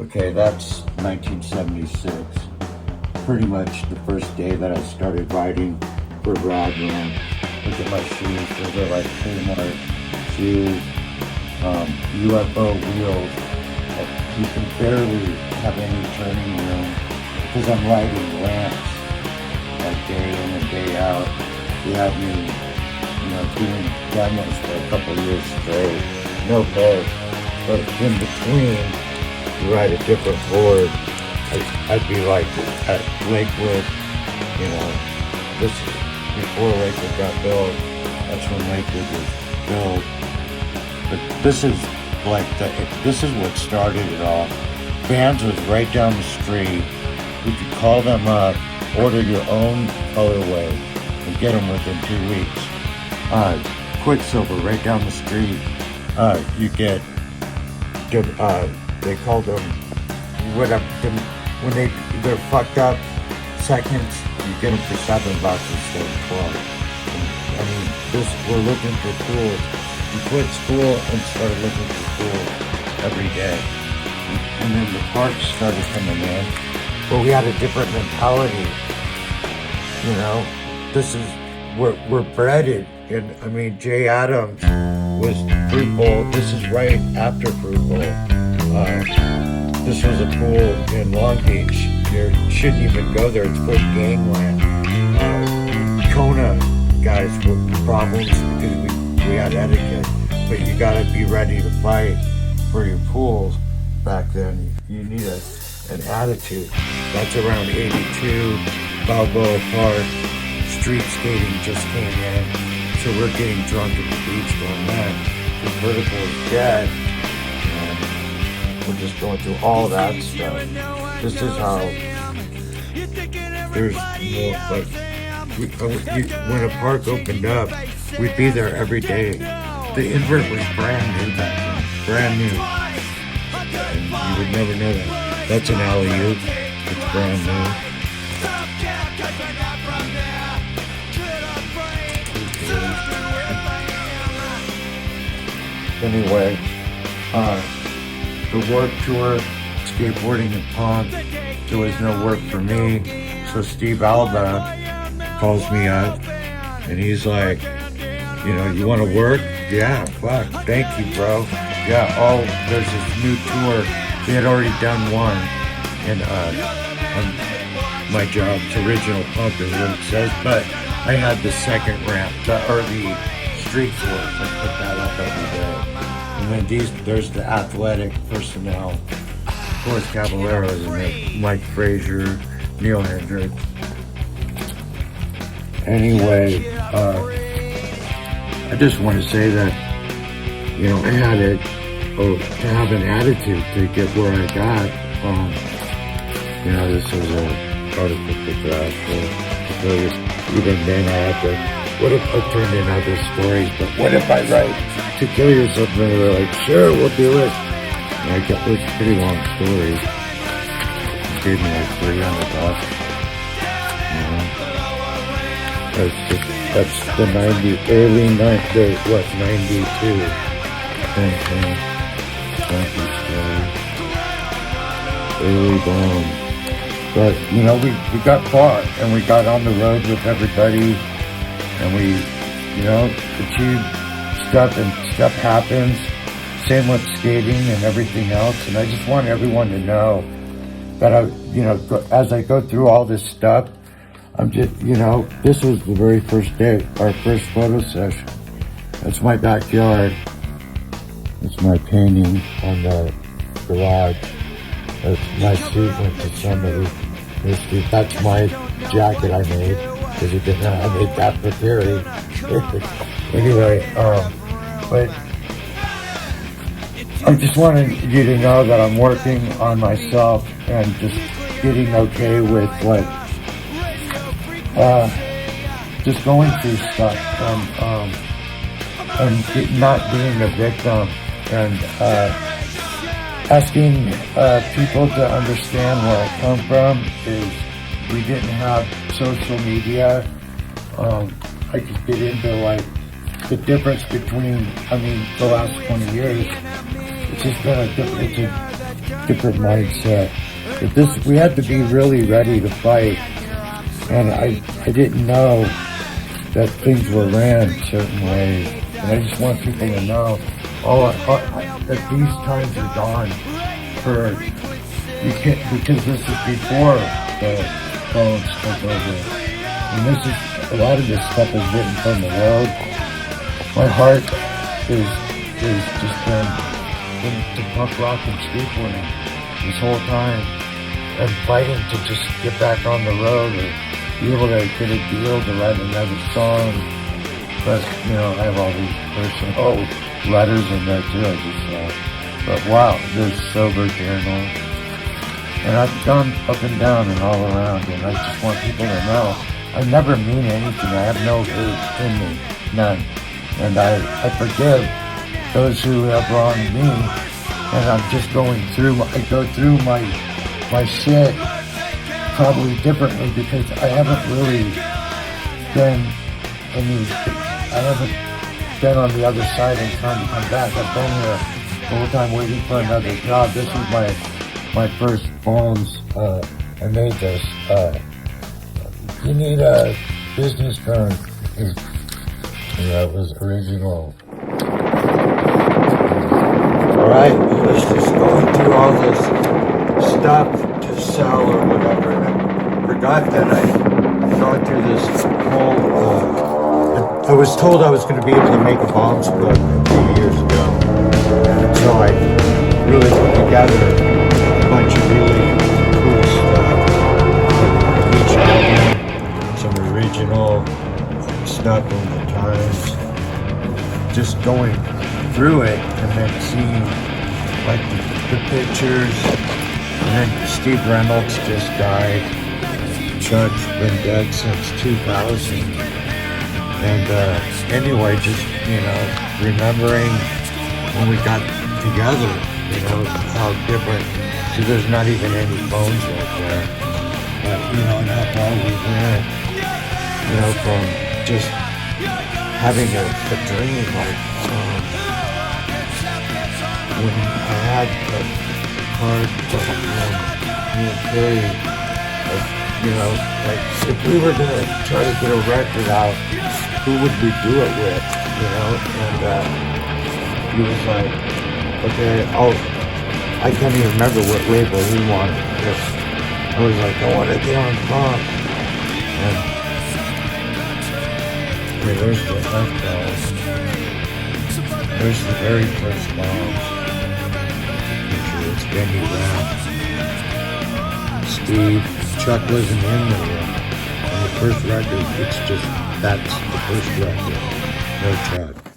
Okay, that's 1976. Pretty much the first day that I started riding for Raglan. Look at my shoes. Those are like Kmart shoes. UFO wheels. You can barely have any turning room because I'm riding ramps like day in and day out. You have me, doing demos for a couple years straight. No pay. But in between, you ride a different board. I'd be like at Lakewood, this is before Lakewood got built. That's when Lakewood was built. But this is this is what started it all. Vans was right down the street. You could call them up, order your own colorway, and get them within 2 weeks. Quicksilver right down the street. You get they call them whatever. When they're fucked up seconds, you get them for $7 instead of 12. I mean, we're looking for tools. You quit school and started looking for tools every day. And then the parts started coming in. But we had a different mentality. This is, we're bred. And I mean, Jay Adams was Fruit Bowl. This is right after Fruit Bowl. This was a pool in Long Beach. You shouldn't even go there. It's for gangland. Kona guys were problems because we had etiquette. But you gotta be ready to fight for your pools back then. You need an attitude. That's around 82. Balboa Park. Street skating just came in. So we're getting drunk at the beach going, man, the vertical is dead. We're just going through all that stuff. This is how there's more, when a park opened up, we'd be there every day. The invert was brand new back then, brand new. And you would never know that. That's an alley-oop, it's brand new. Anyway, the Warped Tour, skateboarding and punk, there was no work for me. So Steve Alba calls me up and he's like, you want to work? Yeah, fuck, thank you, bro. Yeah, there's this new tour. They had already done one. And on my job, it's original punk is what it says. But I had the second ramp, or the street tours. I put that up every day. And then there's the athletic personnel. Of course, Caballeros and Mike Frazier, Neil Hendrick. Anyway, I just want to say that, I had to have an attitude to get where I got. This was a article for Dpdisaster. Even then I had to, what if I turned in other stories, but what if I write To Kill Yourself? And they were like, sure, we'll do it. And I got this pretty long story. It gave me like $300. That's the early 92. Thank you, story. Early Dawn. But, we got far and we got on the road with everybody and we, achieved stuff and stuff happens. Same with skating and everything else. And I just want everyone to know that as I go through all this stuff, I'm just, this was the very first day, our first photo session. That's my backyard. It's my painting on the garage. My suit went to somebody. That's my jacket I made. Because I made that for Terry. Anyway, but I just wanted you to know that I'm working on myself and just getting okay with just going through stuff and not being a victim and asking people to understand where I come from is we didn't have social media. I could get into the difference between, the last 20 years. It's just been a different mindset. But this, we had to be really ready to fight. And I didn't know that things were ran certain ways. And I just want people to know that these times are gone because this is before the phones took over. And this is, a lot of this stuff is written from the road. My heart is just been into punk rock and skateboarding this whole time. And fighting to just get back on the road or be able to get a deal to write another song. But, you know, I have all these personal letters in there too. But wow, this sober journal. And I've gone up and down and all around, and I just want people to know I never mean anything. I have no hate in me, none. And I forgive those who have wronged me, and I'm just going through, I go through my shit probably differently because I haven't really been on the other side and trying to come back. I've been here the whole time waiting for another job. This was my first phones. I made this. You need a business card. Yeah, it was original. Alright, I was just going through all this stuff to sell or whatever, and I forgot that I'd gone through this whole, I was told I was going to be able to make a bombs book a few years ago, and so I really put together a bunch of really cool stuff, each album, some original stuff from the times, just going through it and then seeing like the pictures. And then Steve Reynolds just died. Chuck's been dead since 2000. And anyway, just, you know, remembering when we got together, you know, how different. See, there's not even any phones right there. But, you know, and how far we went, you know, from just having a dream, like, when I had the card from me and Carrie, like, you know, like, if we were gonna try to get a record out, who would we do it with, you know? And he was like, okay, I can't even remember what label he wanted. I was like, I want to get on bomp. And okay, there's the F-balls. There's the very first bombs. It's Benny Rapp, Steve, Chuck wasn't in there. On the first record, it's just, that's the first record, no Chuck.